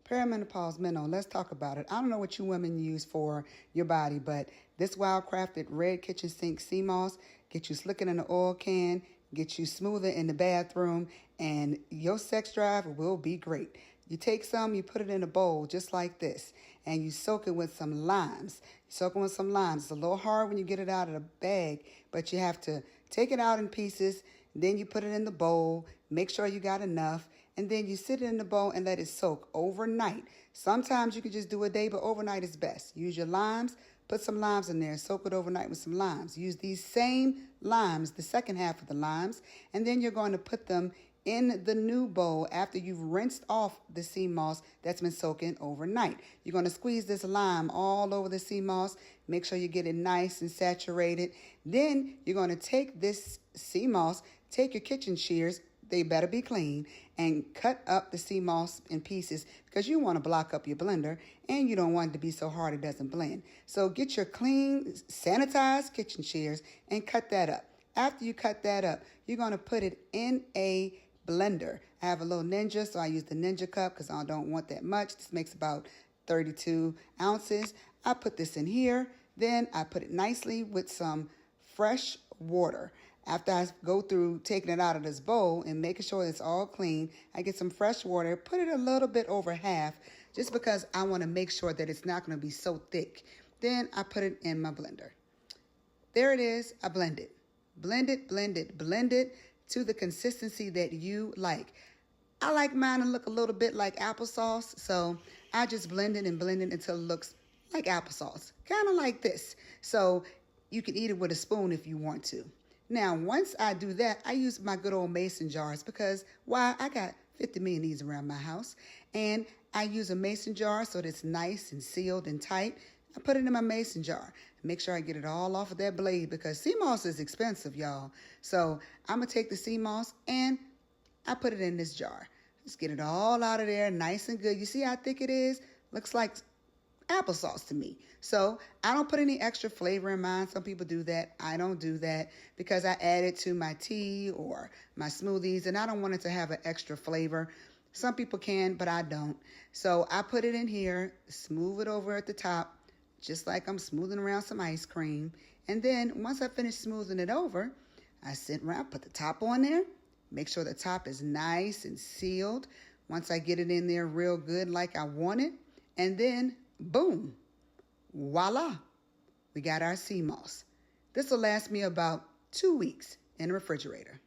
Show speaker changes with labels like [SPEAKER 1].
[SPEAKER 1] Perimenopause minnow, let's talk about it. I don't know what you women use for your body, but this Wildcrafted Red Kitchen Sink Sea Moss get you slicker in the oil can, get you smoother in the bathroom, and your sex drive will be great. You take some, you put it in a bowl just like this, and you soak it with some limes. It's a little hard when you get it out of the bag, but you have to take it out in pieces. Then you put it in the bowl, make sure you got enough, and then you sit it in the bowl and let it soak overnight. Sometimes you can just do a day, but overnight is best. Use your limes, put some limes in there, soak it overnight with some limes. Use these same limes, the second half of the limes, and then you're going to put them in the new bowl after you've rinsed off the sea moss that's been soaking overnight. You're going to squeeze this lime all over the sea moss. Make sure you get it nice and saturated. Then you're going to take this sea moss, take your kitchen shears, they better be clean, and cut up the sea moss in pieces because you want to block up your blender and you don't want it to be so hard it doesn't blend. So get your clean, sanitized kitchen shears and cut that up. After you cut that up, you're going to put it in a blender. I have a little Ninja, so I use the Ninja cup because I don't want that much. This makes about 32 ounces. I put this in here. Then I put it nicely with some fresh water. After I go through taking it out of this bowl and making sure it's all clean, I get some fresh water, put it a little bit over half, just because I want to make sure that it's not going to be so thick. Then I put it in my blender. There it is. I blend it. Blend it to the consistency that you like. I like mine to look a little bit like applesauce, so I just blend it until it looks like applesauce, kind of like this. So you can eat it with a spoon if you want to. Now, once I do that, I use my good old mason jars because, why? I got 50 million of these around my house, and I use a mason jar so that it's nice and sealed and tight. I put it in my mason jar. Make sure I get it all off of that blade because sea moss is expensive, y'all. So I'm going to take the sea moss and I put it in this jar. Just get it all out of there, nice and good. You see how thick it is? Looks like applesauce to me. So I don't put any extra flavor in mine. Some people do that. I don't do that because I add it to my tea or my smoothies and I don't want it to have an extra flavor. Some people can, but I don't. So I put it in here, smooth it over at the top, just like I'm smoothing around some ice cream. And then once I finish smoothing it over, I sit around, put the top on there, make sure the top is nice and sealed. Once I get it in there real good like I want it, and then boom, voila, we got our sea moss. This will last me about 2 weeks in the refrigerator.